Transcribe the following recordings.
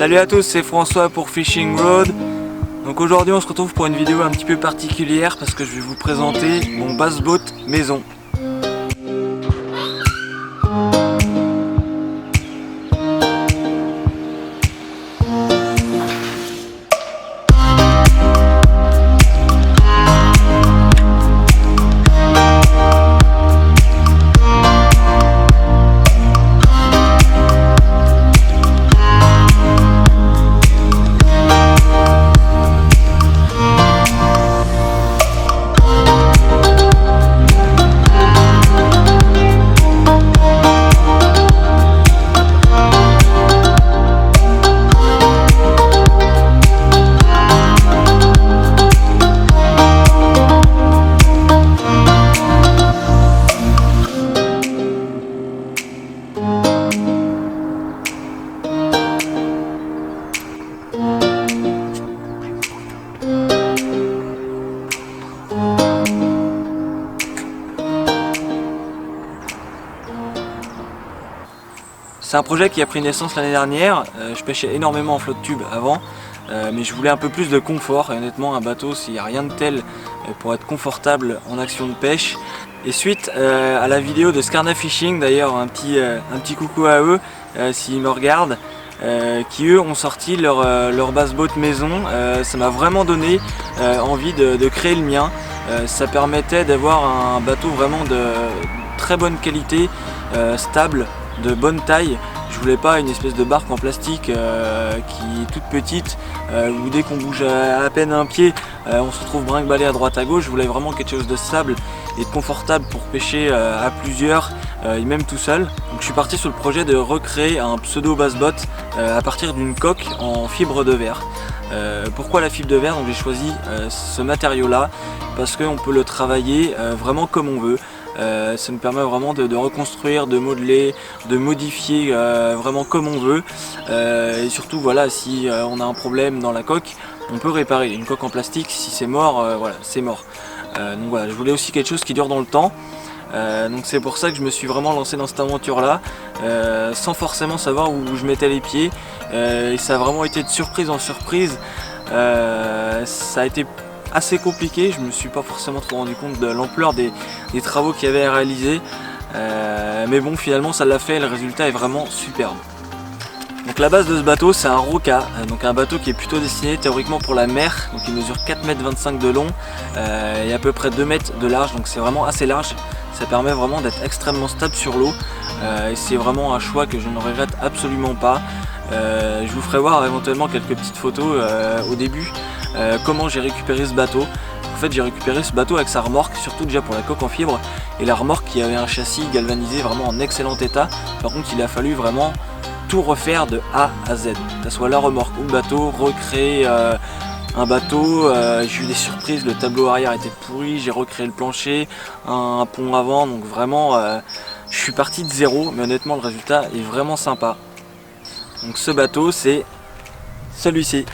Salut à tous, c'est François pour Fishing Road. Donc aujourd'hui on se retrouve pour une vidéo un petit peu particulière parce que je vais vous présenter mon bass boat maison. C'est un projet qui a pris naissance l'année dernière. Je pêchais énormément en flotte tube avant, mais je voulais un peu plus de confort. Et honnêtement, un bateau, s'il n'y a rien de tel pour être confortable en action de pêche. Et suite à la vidéo de Skarna Fishing, d'ailleurs un petit coucou à eux s'ils me regardent, qui eux ont sorti leur bass boat maison. Ça m'a vraiment donné envie de créer le mien. Ça permettait d'avoir un bateau vraiment de très bonne qualité, stable, de bonne taille. Je voulais pas une espèce de barque en plastique qui est toute petite, où dès qu'on bouge à peine un pied, on se retrouve brinque-ballé à droite à gauche. Je voulais vraiment quelque chose de stable et de confortable pour pêcher à plusieurs et même tout seul. Donc je suis parti sur le projet de recréer un pseudo bass boat à partir d'une coque en fibre de verre. Pourquoi la fibre de verre? Donc j'ai choisi ce matériau là parce qu'on peut le travailler vraiment comme on veut. Ça nous permet vraiment de reconstruire, de modeler, de modifier vraiment comme on veut. Et surtout voilà, si on a un problème dans la coque, on peut réparer. Une coque en plastique, si c'est mort, voilà, c'est mort. Donc voilà, je voulais aussi quelque chose qui dure dans le temps. Donc c'est pour ça que je me suis vraiment lancé dans cette aventure là, sans forcément savoir où je mettais les pieds. Et ça a vraiment été de surprise en surprise. Ça a été assez compliqué, je me suis pas forcément trop rendu compte de l'ampleur des travaux qu'il y avait à réaliser, mais bon, finalement ça l'a fait et le résultat est vraiment superbe. Donc la base de ce bateau, c'est un Roca, donc un bateau qui est plutôt destiné théoriquement pour la mer. Donc il mesure 4,25 m de long et à peu près 2 mètres de large, donc c'est vraiment assez large. Ça permet vraiment d'être extrêmement stable sur l'eau et c'est vraiment un choix que je ne regrette absolument pas. Je vous ferai voir éventuellement quelques petites photos au début, comment j'ai récupéré ce bateau. En fait, j'ai récupéré ce bateau avec sa remorque, surtout déjà pour la coque en fibre, et la remorque qui avait un châssis galvanisé vraiment en excellent état. Par contre, il a fallu vraiment tout refaire de A à Z, que ce soit la remorque ou le bateau, recréer un bateau. J'ai eu des surprises, le tableau arrière était pourri, j'ai recréé le plancher, un pont avant, donc vraiment je suis parti de zéro, mais honnêtement le résultat est vraiment sympa. Donc ce bateau, c'est celui-ci.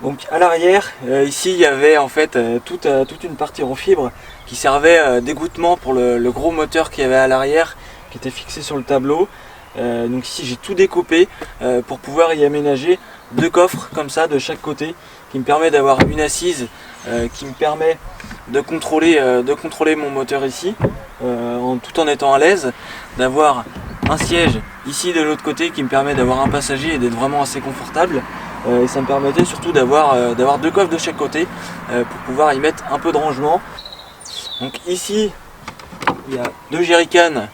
Donc à l'arrière, ici il y avait en fait toute une partie en fibre qui servait d'égouttement pour le gros moteur qu'il y avait à l'arrière, qui était fixé sur le tableau. Donc ici j'ai tout découpé pour pouvoir y aménager deux coffres comme ça de chaque côté, qui me permet d'avoir une assise qui me permet de contrôler mon moteur ici, tout en étant à l'aise, d'avoir un siège ici de l'autre côté qui me permet d'avoir un passager et d'être vraiment assez confortable. Et ça me permettait surtout d'avoir deux coffres de chaque côté pour pouvoir y mettre un peu de rangement. Donc ici il y a deux jerrycans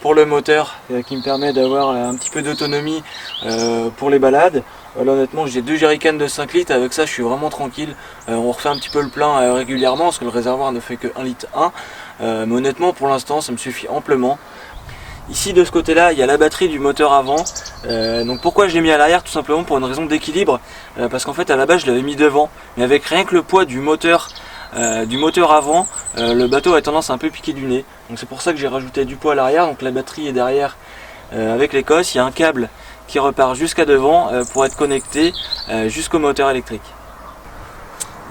pour le moteur qui me permet d'avoir un petit peu d'autonomie pour les balades. Là, honnêtement, j'ai 2 jerrycans de 5 litres, avec ça je suis vraiment tranquille. On refait un petit peu le plein régulièrement parce que le réservoir ne fait que 1 litre 1, mais honnêtement pour l'instant ça me suffit amplement. Ici de ce côté là il y a la batterie du moteur avant, donc pourquoi je l'ai mis à l'arrière? Tout simplement pour une raison d'équilibre, parce qu'en fait à la base je l'avais mis devant, mais avec rien que le poids du moteur avant, le bateau a tendance à un peu piquer du nez, donc c'est pour ça que j'ai rajouté du poids à l'arrière. Donc la batterie est derrière avec l'écosse, il y a un câble qui repart jusqu'à devant pour être connecté jusqu'au moteur électrique.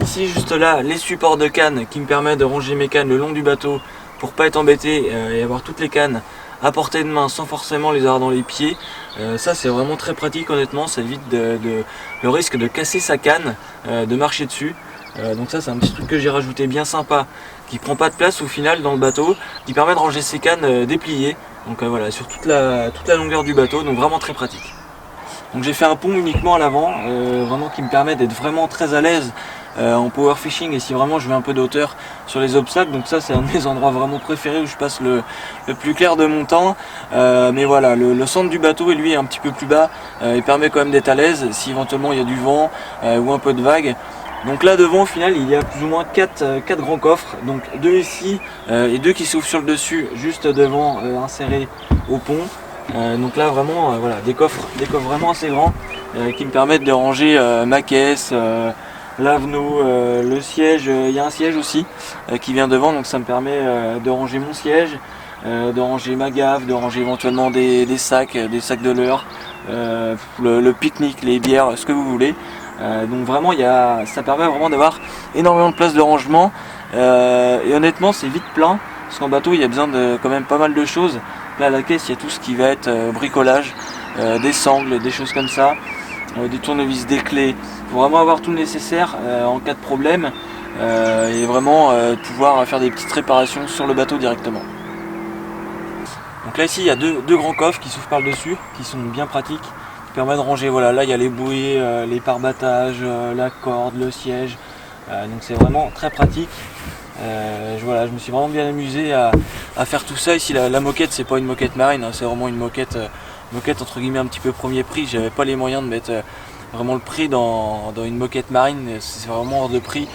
Ici juste là les supports de cannes qui me permettent de ranger mes cannes le long du bateau pour pas être embêté et avoir toutes les cannes à portée de main sans forcément les avoir dans les pieds. Ça c'est vraiment très pratique honnêtement, ça évite le risque de casser sa canne, de marcher dessus. Donc ça c'est un petit truc que j'ai rajouté bien sympa, qui prend pas de place au final dans le bateau, qui permet de ranger ses cannes dépliées. Donc voilà, sur toute la longueur du bateau, donc vraiment très pratique. Donc j'ai fait un pont uniquement à l'avant, vraiment qui me permet d'être vraiment très à l'aise en power fishing, et si vraiment je veux un peu de hauteur sur les obstacles. Donc ça c'est un de mes endroits vraiment préférés où je passe le plus clair de mon temps. Mais voilà, le centre du bateau est lui un petit peu plus bas, il permet quand même d'être à l'aise si éventuellement il y a du vent ou un peu de vague. Donc là devant au final il y a plus ou moins 4 grands coffres, donc 2 ici et 2 qui s'ouvrent sur le dessus juste devant, insérés au pont. Donc là vraiment voilà, des coffres vraiment assez grands qui me permettent de ranger ma caisse, l'avenot, le siège. Il y a un siège aussi qui vient devant, donc ça me permet de ranger mon siège, de ranger ma gaffe, de ranger éventuellement des sacs de leurre, le pique-nique, les bières, ce que vous voulez. Donc vraiment ça permet vraiment d'avoir énormément de place de rangement, et honnêtement c'est vite plein parce qu'en bateau il y a besoin de quand même pas mal de choses. Là à la caisse il y a tout ce qui va être bricolage, des sangles, des choses comme ça, des tournevis, des clés, pour vraiment avoir tout le nécessaire en cas de problème, et vraiment pouvoir faire des petites réparations sur le bateau directement. Donc là ici il y a deux grands coffres qui s'ouvrent par le dessus, qui sont bien pratiques, qui permettent de ranger. Voilà, là il y a les bouées, les pare-battages, la corde, le siège, donc c'est vraiment très pratique. Voilà, je me suis vraiment bien amusé à faire tout ça. Ici la moquette c'est pas une moquette marine, hein, c'est vraiment une moquette entre guillemets un petit peu premier prix. J'avais pas les moyens de mettre vraiment le prix dans une moquette marine, c'est vraiment hors de prix.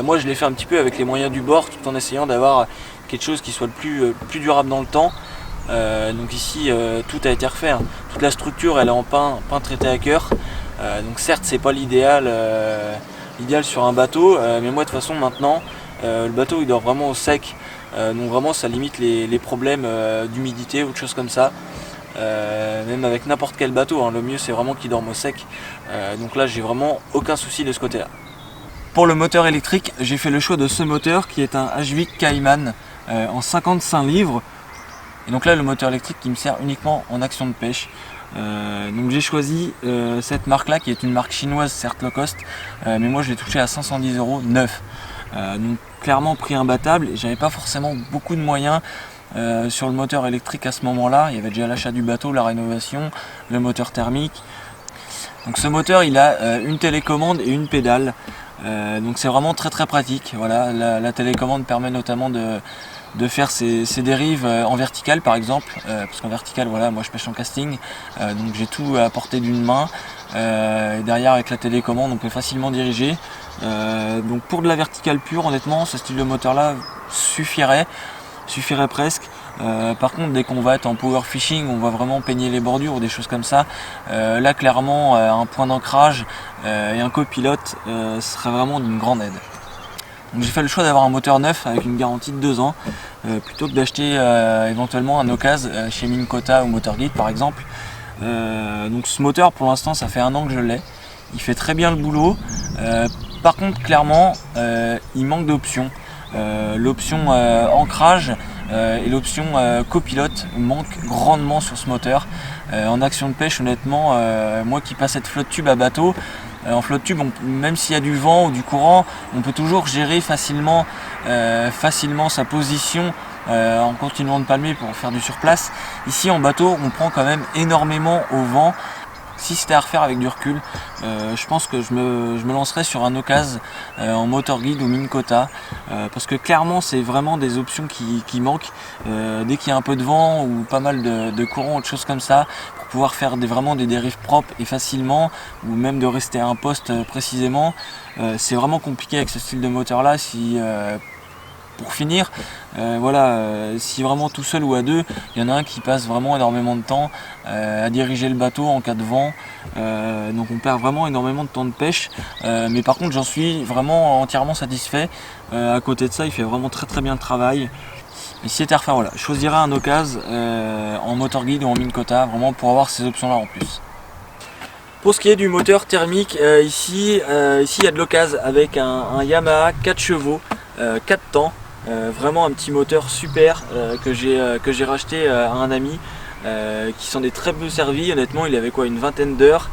Moi je l'ai fait un petit peu avec les moyens du bord, tout en essayant d'avoir quelque chose qui soit le plus durable dans le temps. Donc ici tout a été refait, hein. Toute la structure elle est en pain traité à cœur, donc certes c'est pas l'idéal sur un bateau, mais moi de toute façon maintenant le bateau il dort vraiment au sec, donc vraiment ça limite les problèmes d'humidité ou de choses comme ça, même avec n'importe quel bateau, hein. Le mieux c'est vraiment qu'il dorme au sec, donc là j'ai vraiment aucun souci de ce côté là. Pour le moteur électrique j'ai fait le choix de ce moteur qui est un Hvic Cayman en 55 livres. Et donc là le moteur électrique qui me sert uniquement en action de pêche. Donc j'ai choisi cette marque là qui est une marque chinoise, certes low cost, mais moi je l'ai touché à 510 € neuf. Donc clairement prix imbattable, et j'avais pas forcément beaucoup de moyens sur le moteur électrique à ce moment là. Il y avait déjà l'achat du bateau, la rénovation, le moteur thermique. Donc ce moteur il a une télécommande et une pédale, donc c'est vraiment très pratique. Voilà, la télécommande permet notamment de faire ses dérives en verticale par exemple, parce qu'en verticale voilà, moi je pêche en casting, donc j'ai tout à portée d'une main, et derrière avec la télécommande on peut facilement diriger. Donc pour de la verticale pure honnêtement ce style de moteur là suffirait presque. Par contre dès qu'on va être en power fishing, on va vraiment peigner les bordures ou des choses comme ça, là clairement un point d'ancrage et un copilote serait vraiment d'une grande aide. Donc j'ai fait le choix d'avoir un moteur neuf avec une garantie de 2 ans, plutôt que d'acheter éventuellement un occasion chez Minn Kota ou Motor Guide par exemple. Donc ce moteur pour l'instant ça fait 1 an que je l'ai, il fait très bien le boulot. Par contre clairement il manque d'options. L'option ancrage et l'option copilote manquent grandement sur ce moteur. En action de pêche honnêtement, moi qui passe cette flotte tube à bateau, en flotte tube, même s'il y a du vent ou du courant, on peut toujours gérer facilement sa position en continuant de palmer pour faire du surplace. Ici en bateau on prend quand même énormément au vent. Si c'était à refaire avec du recul, je pense que je me lancerais sur un occasion en motor guide ou Minn Kota, parce que clairement c'est vraiment des options qui manquent. Dès qu'il y a un peu de vent ou pas mal de courant ou de choses comme ça, pour pouvoir faire vraiment des dérives propres et facilement, ou même de rester à un poste précisément, c'est vraiment compliqué avec ce style de moteur là. Pour finir, si vraiment tout seul ou à deux, il y en a un qui passe vraiment énormément de temps à diriger le bateau en cas de vent, donc on perd vraiment énormément de temps de pêche, mais par contre j'en suis vraiment entièrement satisfait. À côté de ça, il fait vraiment très bien le travail. Et si c'était à refaire, voilà, je choisirais un occasion en motor guide ou en Minn Kota, vraiment pour avoir ces options là en plus. Pour ce qui est du moteur thermique, ici il y a de l'occasion avec un Yamaha 4 chevaux, 4 temps. Vraiment un petit moteur super que j'ai racheté à un ami qui s'en est très peu servi. Honnêtement, il avait quoi, une vingtaine d'heures,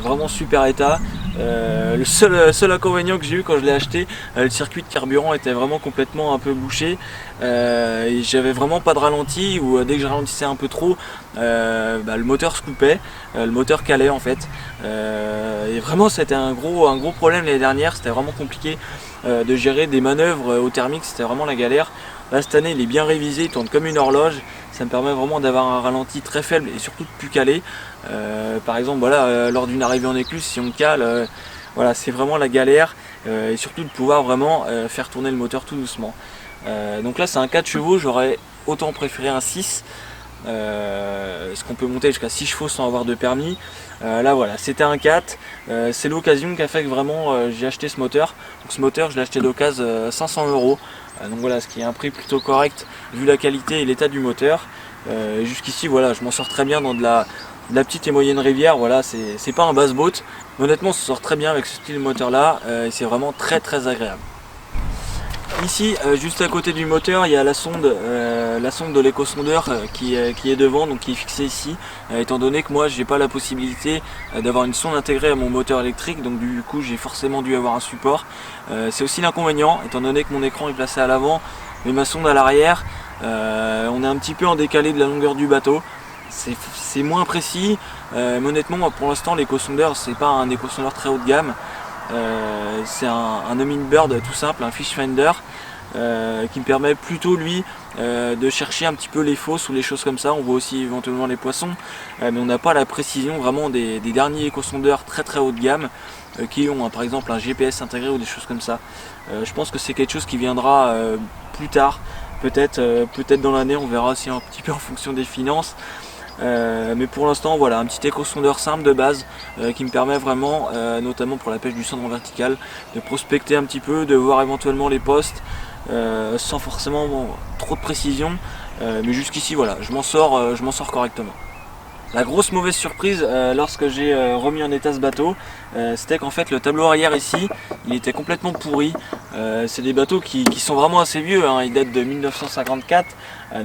vraiment super état. Le seul inconvénient que j'ai eu quand je l'ai acheté, le circuit de carburant était vraiment complètement un peu bouché, et j'avais vraiment pas de ralenti, ou dès que je ralentissais un peu trop, le moteur se coupait, le moteur calait en fait, et vraiment c'était un gros problème l'année dernière. C'était vraiment compliqué de gérer des manœuvres au thermique, c'était vraiment la galère. Là cette année il est bien révisé, il tourne comme une horloge, ça me permet vraiment d'avoir un ralenti très faible et surtout de plus caler. Par exemple lors d'une arrivée en écluse, si on cale, c'est vraiment la galère, et surtout de pouvoir vraiment faire tourner le moteur tout doucement. Donc là c'est un 4 chevaux, j'aurais autant préféré un 6, ce qu'on peut monter jusqu'à 6 chevaux sans avoir de permis. Là voilà, c'était un 4, c'est l'occasion qui a fait que vraiment j'ai acheté ce moteur. Donc ce moteur je l'ai acheté d'occasion 500 €. Donc voilà, ce qui est un prix plutôt correct vu la qualité et l'état du moteur. Jusqu'ici voilà, je m'en sors très bien dans de la petite et moyenne rivière. Voilà, c'est pas un bass boat, mais honnêtement on se sort très bien avec ce style de moteur là, et c'est vraiment très agréable. Ici, juste à côté du moteur, il y a la sonde de l'éco-sondeur qui est devant, donc qui est fixée ici, étant donné que moi j'ai pas la possibilité d'avoir une sonde intégrée à mon moteur électrique, donc du coup j'ai forcément dû avoir un support. C'est aussi l'inconvénient, étant donné que mon écran est placé à l'avant mais ma sonde à l'arrière. On est un petit peu en décalé de la longueur du bateau, c'est moins précis, mais honnêtement pour l'instant l'éco-sondeur c'est pas un éco-sondeur très haut de gamme. C'est un Humminbird tout simple, un fish finder, qui me permet plutôt lui de chercher un petit peu les fosses ou les choses comme ça. On voit aussi éventuellement les poissons, mais on n'a pas la précision vraiment des derniers éco-sondeurs très haut de gamme qui ont par exemple un GPS intégré ou des choses comme ça. Je pense que c'est quelque chose qui viendra plus tard, peut-être dans l'année, on verra aussi un petit peu en fonction des finances. Mais pour l'instant voilà, un petit éco-sondeur simple de base qui me permet vraiment, notamment pour la pêche du cendron vertical, de prospecter un petit peu, de voir éventuellement les postes sans forcément trop de précision, mais jusqu'ici voilà, je m'en sors correctement. La grosse mauvaise surprise lorsque j'ai remis en état ce bateau, c'était qu'en fait le tableau arrière ici, il était complètement pourri. C'est des bateaux qui sont vraiment assez vieux, hein. Ils datent de 1954,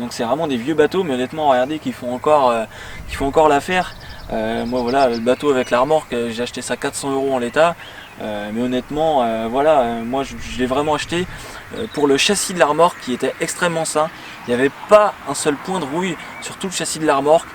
donc c'est vraiment des vieux bateaux, mais honnêtement regardez qu'ils font encore l'affaire. Moi voilà, le bateau avec la remorque, j'ai acheté ça 400 € en l'état, mais honnêtement moi je l'ai vraiment acheté pour le châssis de la remorque qui était extrêmement sain. Il n'y avait pas un seul point de rouille sur tout le châssis de la remorque.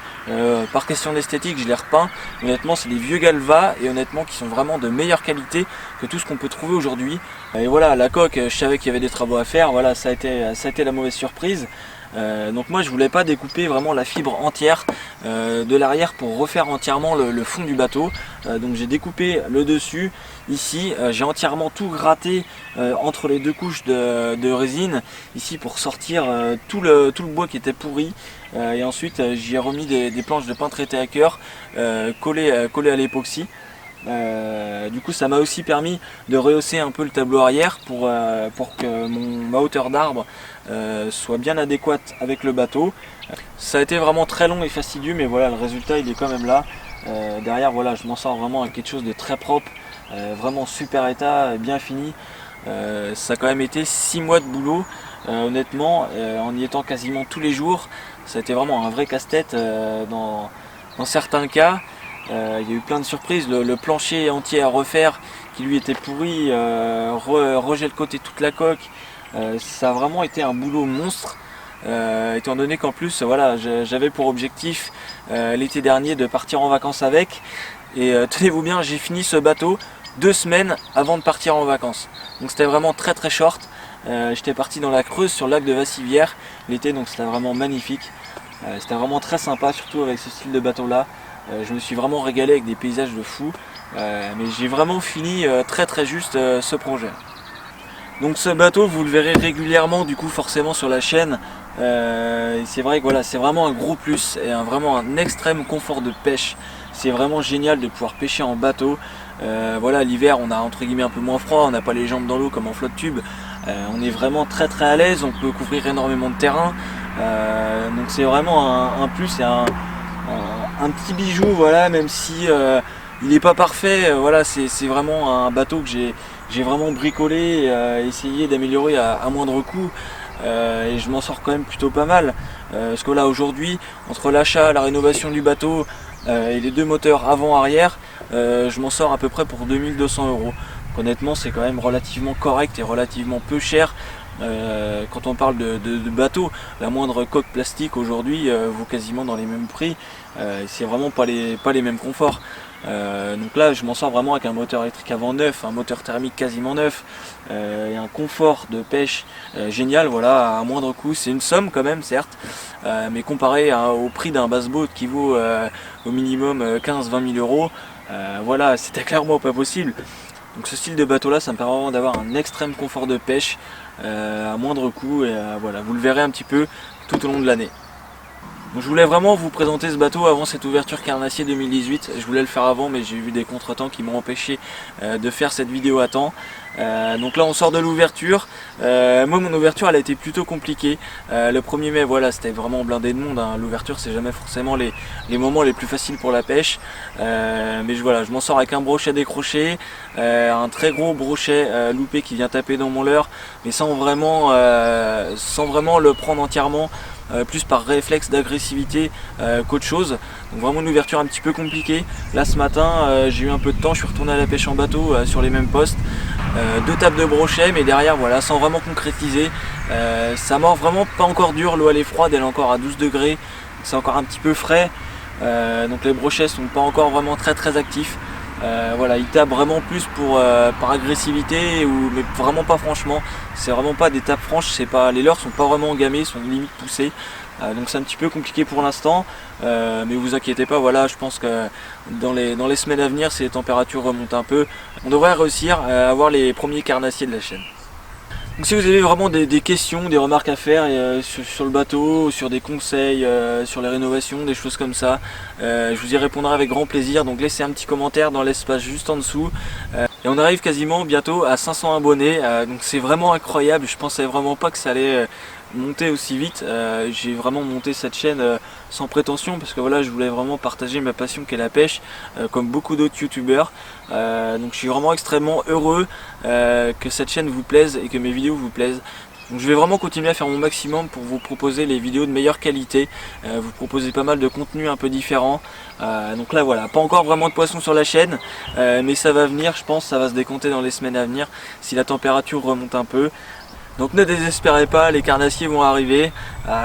Par question d'esthétique je l'ai repeint, honnêtement c'est des vieux Galva et honnêtement qui sont vraiment de meilleure qualité que tout ce qu'on peut trouver aujourd'hui. Et voilà, la coque, je savais qu'il y avait des travaux à faire, voilà, ça a été la mauvaise surprise. Donc moi je voulais pas découper vraiment la fibre entière de l'arrière pour refaire entièrement le fond du bateau, donc j'ai découpé le dessus ici, j'ai entièrement tout gratté entre les deux couches de résine ici pour sortir tout le bois qui était pourri, et ensuite j'y ai remis des planches de pain traité à cœur collées à l'époxy. Du coup ça m'a aussi permis de rehausser un peu le tableau arrière pour que ma hauteur d'arbre soit bien adéquate avec le bateau. Ça a été vraiment très long et fastidieux, mais voilà, le résultat il est quand même là. Derrière voilà, je m'en sors vraiment avec quelque chose de très propre, vraiment super état, bien fini. Ça a quand même été 6 mois de boulot, honnêtement, en y étant quasiment tous les jours. Ça a été vraiment un vrai casse-tête dans certains cas. Il y a eu plein de surprises, le plancher entier à refaire qui lui était pourri, regel côté toute la coque, ça a vraiment été un boulot monstre. étant donné qu'en plus voilà, j'avais pour objectif l'été dernier de partir en vacances avec, et tenez-vous bien, j'ai fini ce bateau 2 semaines avant de partir en vacances. Donc c'était vraiment très très short. J'étais parti dans la Creuse sur le lac de Vassivière l'été, donc c'était vraiment magnifique. C'était vraiment très sympa, surtout avec ce style de bateau là. Je me suis vraiment régalé avec des paysages de fou. Mais j'ai vraiment fini très très juste ce projet. Donc ce bateau, vous le verrez régulièrement du coup forcément sur la chaîne. C'est vrai que voilà, c'est vraiment un gros plus et vraiment un extrême confort de pêche. C'est vraiment génial de pouvoir pêcher en bateau. Voilà, l'hiver on a entre guillemets un peu moins froid, on n'a pas les jambes dans l'eau comme en flotte tube. On est vraiment très très à l'aise, on peut couvrir énormément de terrain. Donc c'est vraiment un plus et un petit bijou, voilà, même si il n'est pas parfait. Voilà, c'est vraiment un bateau que j'ai vraiment bricolé, essayé d'améliorer à moindre coût. Et je m'en sors quand même plutôt pas mal. Parce que là aujourd'hui, entre l'achat, la rénovation du bateau et les 2 moteurs avant-arrière, je m'en sors à peu près pour 2200 €. Donc, honnêtement, c'est quand même relativement correct et relativement peu cher. Quand on parle de bateau, la moindre coque plastique aujourd'hui vaut quasiment dans les mêmes prix. C'est vraiment pas les mêmes conforts. Donc là je m'en sors vraiment avec un moteur électrique avant neuf, un moteur thermique quasiment neuf, et un confort de pêche génial, voilà, à moindre coût. C'est une somme quand même certes, mais comparé au prix d'un bassboat qui vaut au minimum 15-20 000 €, voilà, c'était clairement pas possible. Donc ce style de bateau là, ça me permet vraiment d'avoir un extrême confort de pêche à moindre coût, et voilà, vous le verrez un petit peu tout au long de l'année. Donc je voulais vraiment vous présenter ce bateau avant cette ouverture Carnassier 2018. Je voulais le faire avant, mais j'ai eu des contretemps qui m'ont empêché de faire cette vidéo à temps. Donc là on sort de l'ouverture. Moi mon ouverture elle a été plutôt compliquée. Le 1er mai, voilà, c'était vraiment blindé de monde, hein. L'ouverture c'est jamais forcément les moments les plus faciles pour la pêche. Mais voilà, je m'en sors avec un brochet décroché, un très gros brochet loupé qui vient taper dans mon leurre, mais sans vraiment le prendre entièrement. Plus par réflexe d'agressivité qu'autre chose. Donc vraiment une ouverture un petit peu compliquée. Là ce matin j'ai eu un peu de temps, je suis retourné à la pêche en bateau sur les mêmes postes. 2 tables de brochet, mais derrière voilà, sans vraiment concrétiser. Ça mord vraiment pas encore dur, l'eau elle est froide, elle est encore à 12 degrés, c'est encore un petit peu frais. Donc les brochets sont pas encore vraiment très très actifs. Voilà, il tape vraiment plus par agressivité, mais vraiment pas franchement. C'est vraiment pas des tapes franches, les leurres sont pas vraiment engamés, sont limite poussés. Donc c'est un petit peu compliqué pour l'instant, mais vous inquiétez pas, voilà, je pense que dans les semaines à venir, si les températures remontent un peu, on devrait réussir à avoir les premiers carnassiers de la chaîne. Donc si vous avez vraiment des questions, des remarques à faire sur le bateau, sur des conseils, sur les rénovations, des choses comme ça, je vous y répondrai avec grand plaisir. Donc laissez un petit commentaire dans l'espace juste en dessous. Et on arrive quasiment bientôt à 500 abonnés, donc c'est vraiment incroyable. Je pensais vraiment pas que ça allait monter aussi vite. J'ai vraiment monté cette chaîne sans prétention, parce que voilà, je voulais vraiment partager ma passion qui est la pêche, comme beaucoup d'autres youtubeurs. Donc je suis vraiment extrêmement heureux que cette chaîne vous plaise et que mes vidéos vous plaisent. Donc je vais vraiment continuer à faire mon maximum pour vous proposer les vidéos de meilleure qualité, vous proposer pas mal de contenus un peu différents. Donc là voilà, pas encore vraiment de poissons sur la chaîne, mais ça va venir, je pense, ça va se décompter dans les semaines à venir si la température remonte un peu. Donc ne désespérez pas, les carnassiers vont arriver.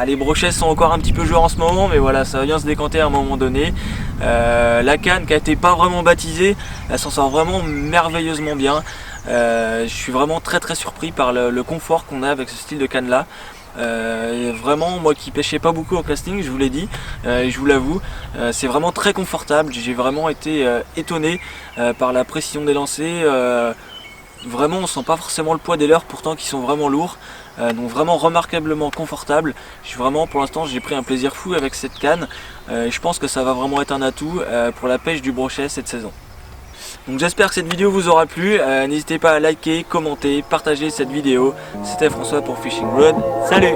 Les brochets sont encore un petit peu joueurs en ce moment, mais voilà, ça va bien se décanter à un moment donné. La canne qui a été pas vraiment baptisée, elle s'en sort vraiment merveilleusement bien. Je suis vraiment très très surpris par le confort qu'on a avec ce style de canne là. Vraiment, moi qui pêchais pas beaucoup en casting, je vous l'ai dit, et je vous l'avoue, c'est vraiment très confortable. J'ai vraiment été étonné par la précision des lancers. Vraiment on sent pas forcément le poids des leurres pourtant qui sont vraiment lourds, donc vraiment remarquablement confortable. Je suis vraiment, pour l'instant j'ai pris un plaisir fou avec cette canne, et je pense que ça va vraiment être un atout pour la pêche du brochet cette saison. Donc j'espère que cette vidéo vous aura plu, n'hésitez pas à liker, commenter, partager cette vidéo. C'était François pour Fishing Road, salut!